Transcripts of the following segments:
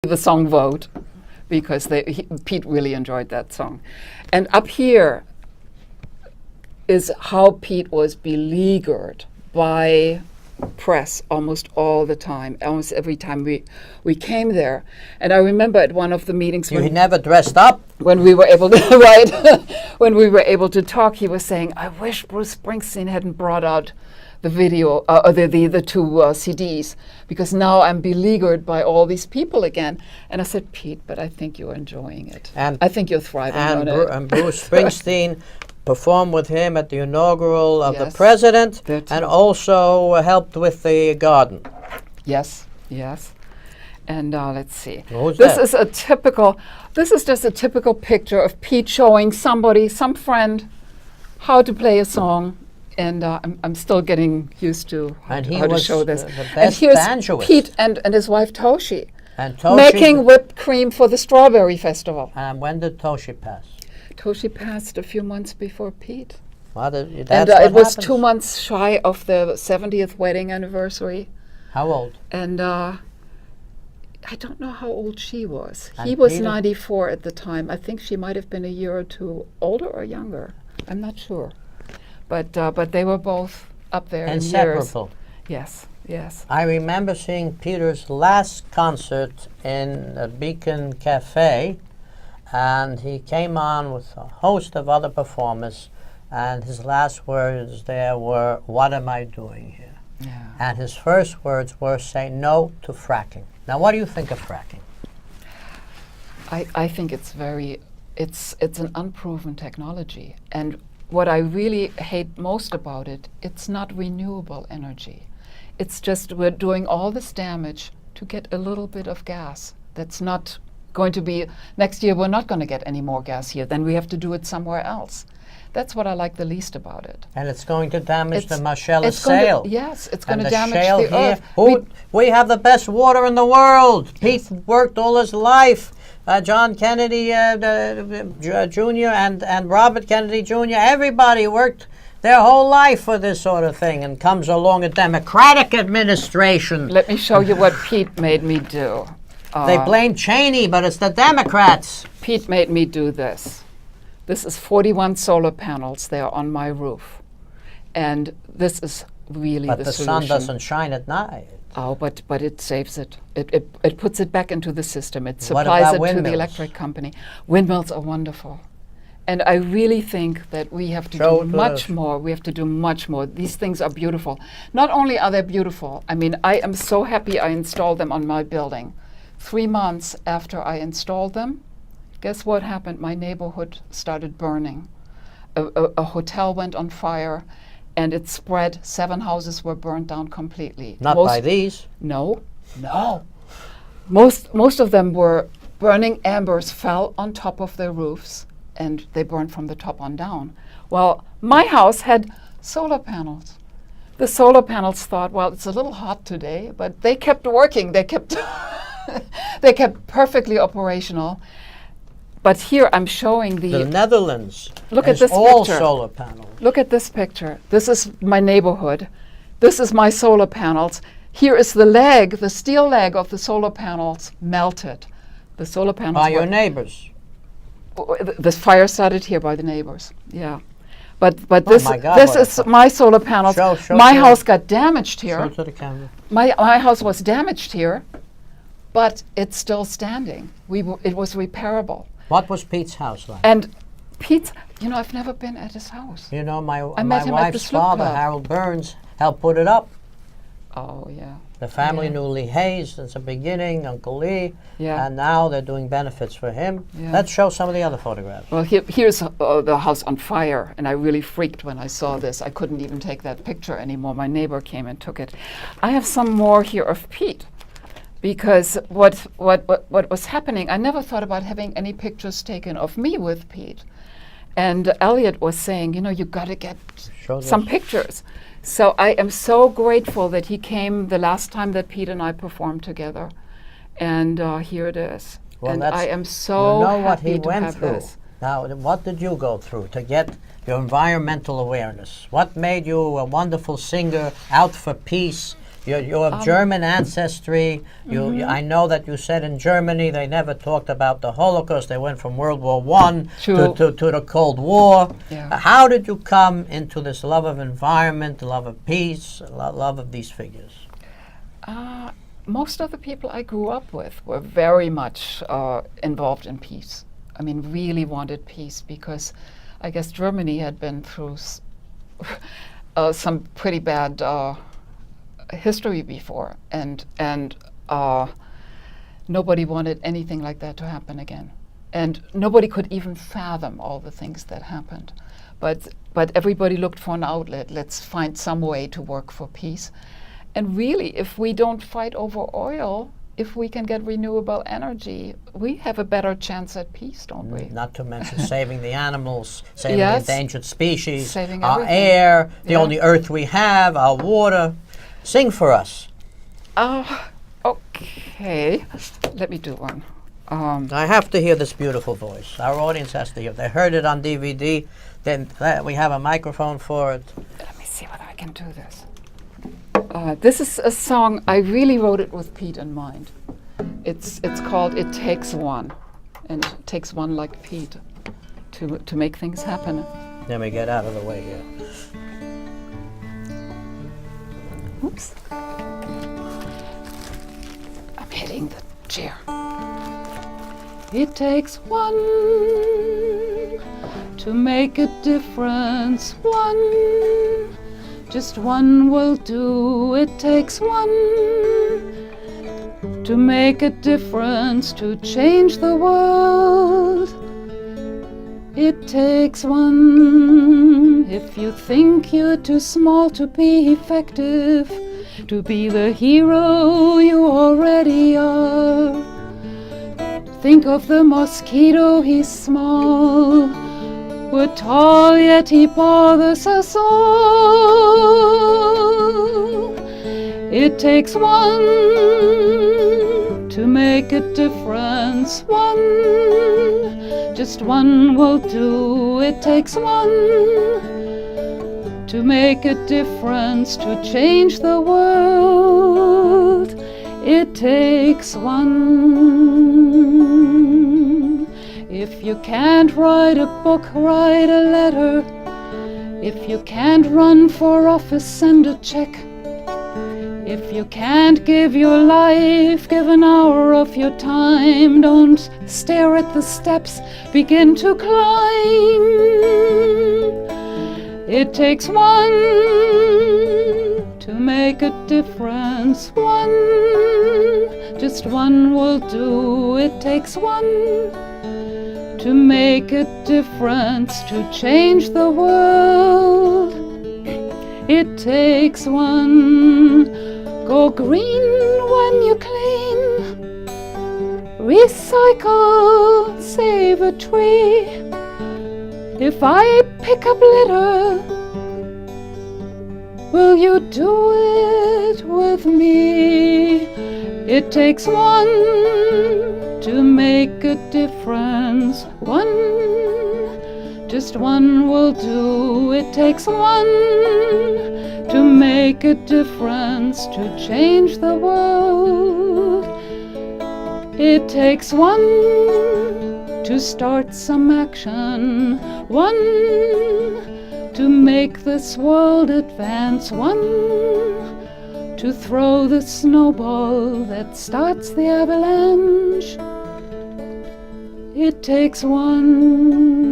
the song vote because Pete really enjoyed that song. And up here is how Pete was beleaguered by press almost all the time, almost every time we came there. And I remember at one of the meetings he never dressed up. When we were able to right, when we were able to talk, he was saying, "I wish Bruce Springsteen hadn't brought out the video or the two CDs, because now I'm beleaguered by all these people again." And I said, "Pete, but I think you're enjoying it. And I think you're thriving on it." And Bruce Springsteen performed with him at the inaugural of the president, and also helped with the garden. Yes, yes. And let's see. This is just a typical picture of Pete showing somebody, some friend, how to play a song. And I'm still getting used to how to show this. And here's banjoist. Pete and his wife Toshi, making whipped cream for the Strawberry Festival. And when did Toshi pass? Toshi passed a few months before Pete. Well, it was 2 months shy of the 70th wedding anniversary. How old? And I don't know how old she was. He was Peter? 94 at the time. I think she might have been a year or two older or younger. I'm not sure. But they were both up there in years. Inseparable. Yes, yes. I remember seeing Peter's last concert in a Beacon Cafe, and he came on with a host of other performers, and his last words there were, "What am I doing here?" Yeah. And his first words were, "Say no to fracking." Now, what do you think of fracking? I think it's an unproven technology, and what I really hate most about it, it's not renewable energy. It's just we're doing all this damage to get a little bit of gas. That's not going to be, next year we're not going to get any more gas here, then we have to do it somewhere else. That's what I like the least about it. And it's going to damage the Marcellus Shale. Yes, it's going to damage the earth. We have the best water in the world. Yes. Pete worked all his life. John Kennedy Jr. and Robert Kennedy Jr., everybody worked their whole life for this sort of thing, and comes along a Democratic administration. Let me show you what Pete made me do. They blame Cheney, but it's the Democrats. Pete made me do this. This is 41 solar panels. They are on my roof. And this is really the solution. But the sun doesn't shine at night. Oh, but it saves it. It puts it back into the system. It supplies it to the electric company. Windmills are wonderful. And I really think that we have to do much more. We have to do much more. These things are beautiful. Not only are they beautiful, I mean, I am so happy I installed them on my building. 3 months after I installed them, guess what happened? My neighborhood started burning. A hotel went on fire. And it spread. 7 houses were burned down completely. Not by these? No. Most of them were burning embers, fell on top of their roofs, and they burned from the top on down. Well, my house had solar panels. The solar panels thought, well, it's a little hot today, but they kept working. They kept they kept perfectly operational. But here I'm showing the Netherlands. Look at this all picture. Solar panels. Look at this picture. This is my neighborhood. This is my solar panels. Here is the steel leg of the solar panels melted. The solar panels by your neighbors. The fire started here by the neighbors. Yeah, but this is my solar panels. Show my house got damaged here. Show to the camera. My house was damaged here, but it's still standing. It was repairable. What was Pete's house like? And Pete's, I've never been at his house. My wife's father, Harold Burns, helped put it up. Oh, yeah. The family knew Lee Hayes since the beginning, Uncle Lee, and now they're doing benefits for him. Yeah. Let's show some of the other photographs. Well, here's the house on fire, and I really freaked when I saw this. I couldn't even take that picture anymore. My neighbor came and took it. I have some more here of Pete. Because what was happening, I never thought about having any pictures taken of me with Pete. And Elliot was saying, you got to get some pictures. So I am so grateful that he came the last time that Pete and I performed together. And here it is. Well, and I am so happy what he to went have through. This. Now, what did you go through to get your environmental awareness? What made you a wonderful singer, out for peace, You have German ancestry. I know that you said in Germany they never talked about the Holocaust. They went from World War I to the Cold War. Yeah. How did you come into this love of environment, love of peace, love of these figures? Most of the people I grew up with were very much involved in peace. I mean, really wanted peace, because I guess Germany had been through some pretty bad history before, and nobody wanted anything like that to happen again. And nobody could even fathom all the things that happened. But everybody looked for an outlet. Let's find some way to work for peace. And really, if we don't fight over oil, if we can get renewable energy, we have a better chance at peace, don't we? Not to mention saving the animals, saving Yes. the endangered species, Saving our everything. air, the Yeah. only earth we have, our water. Sing for us. Okay, let me do one. I have to hear this beautiful voice. Our audience has to hear. They heard it on DVD. Then we have a microphone for it. Let me see whether I can do this. This is a song, I really wrote it with Pete in mind. It's called It Takes One. And it takes one like Pete to make things happen. Let me get out of the way here. Oops. I'm hitting the chair. It takes one to make a difference. One, just one will do. It takes one to make a difference, to change the world. It takes one. If you think you're too small to be effective, to be the hero you already are. Think of the mosquito, he's small. We're tall, yet he bothers us all. It takes one to make a difference. One, just one will do. It takes one to make a difference, to change the world. It takes one. If you can't write a book, write a letter. If you can't run for office, send a check. If you can't give your life, give an hour of your time. Don't stare at the steps, begin to climb. It takes one to make a difference. One, just one will do. It takes one to make a difference, to change the world. It takes one. Go green when you clean. Recycle, save a tree. If I pick up litter, will you do it with me? It takes one to make a difference. One, just one will do. It takes one to make a difference, to change the world. It takes one to start some action. One to make this world advance. One to throw the snowball that starts the avalanche. It takes one.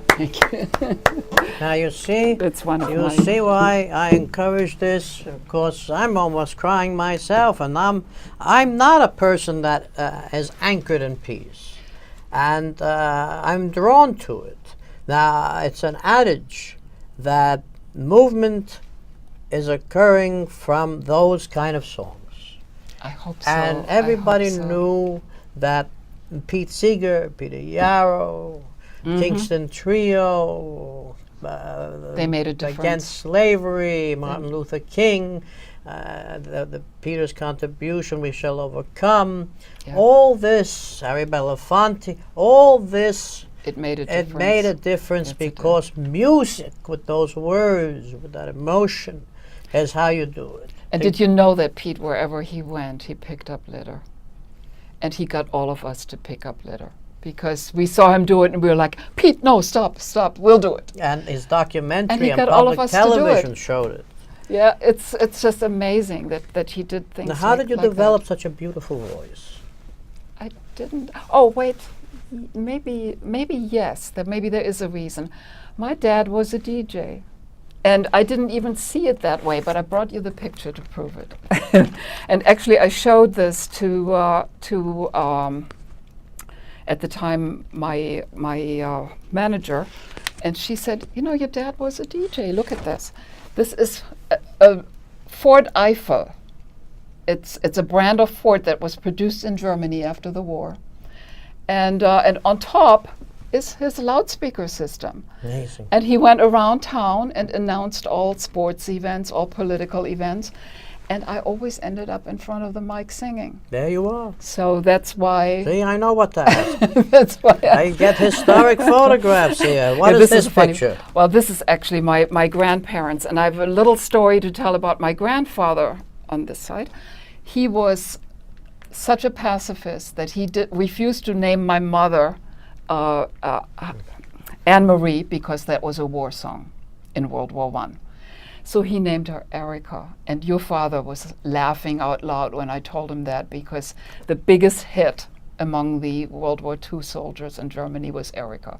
Thank you. Now you see, That's one of you mine. see why I encourage this. Of course, I'm almost crying myself, and I'm not a person that is anchored in peace, and I'm drawn to it. Now, it's an adage that movement is occurring from those kind of songs. I hope so. And everybody I hope so. knew that Pete Seeger, Peter Yarrow, Kingston Trio, They made a difference. against slavery, Martin Luther King, the Peter's contribution, We Shall Overcome, Yeah. all this, Harry Belafonte, all this It made a difference. It made a difference because music with those words, with that emotion, is how you do it. And did you know that Pete, wherever he went, he picked up litter? And he got all of us to pick up litter. Because we saw him do it and we were like, Pete, no, stop, we'll do it. And his documentary and on public television showed it. Yeah, it's just amazing that he did things now, how did you like develop that. such a beautiful voice? I didn't. Oh, wait. Maybe yes. Maybe there is a reason. My dad was a DJ. And I didn't even see it that way, but I brought you the picture to prove it. And actually, I showed this to at the time, my manager, and she said, "You know, your dad was a DJ. Look at this. This is a Ford Eiffel. It's a brand of Ford that was produced in Germany after the war, and on top is his loudspeaker system. Amazing. And he went around town and announced all sports events, all political events, and I always ended up in front of the mic singing. There you are. So that's why. See, I know what that is. That's why I get historic photographs here. What is this picture? Well, this is actually my grandparents, and I have a little story to tell about my grandfather on this side. He was such a pacifist that he refused to name my mother Anne-Marie because that was a war song in World War I. So he named her Erica, and your father was laughing out loud when I told him that because the biggest hit among the World War II soldiers in Germany was Erica.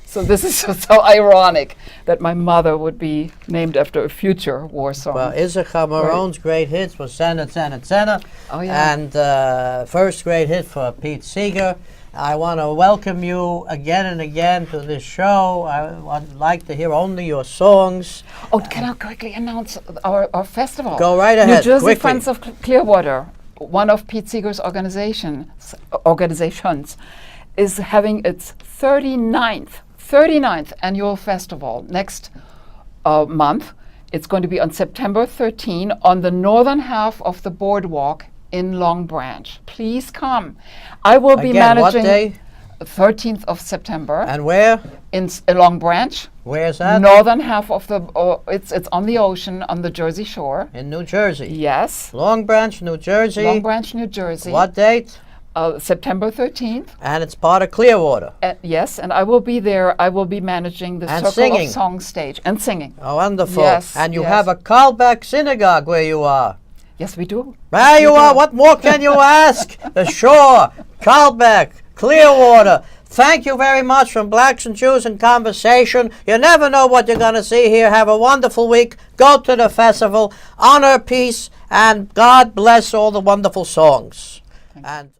So this is just so ironic that my mother would be named after a future war song. Well, Issachar Marone's great hits was Senna, Senna, Senna. Oh, yeah. And first great hit for Pete Seeger. I want to welcome you again and again to this show. I would like to hear only your songs. Oh, can I quickly announce our festival? Go right ahead, New Jersey quickly. Friends of Clearwater, one of Pete Seeger's organizations, is having its 39th annual festival next month. It's going to be on September 13 on the northern half of the boardwalk in Long Branch. Please come. I will be managing. What day? 13th of September. And where? In Long Branch. Where's that? Northern half of the. It's on the ocean on the Jersey Shore. In New Jersey. Yes. Long Branch, New Jersey. Long Branch, New Jersey. What date? September 13th. And it's part of Clearwater. Yes, and I will be there. I will be managing the And Circle singing. of Song stage and singing. Oh, wonderful. Yes, And you yes. have a Carlbeck Synagogue where you are. Yes, we do. There you are. What more can you ask? The shore, Carlbeck, Clearwater. Thank you very much from Blacks and Jews in Conversation. You never know what you're going to see here. Have a wonderful week. Go to the festival. Honor, peace, and God bless all the wonderful songs. And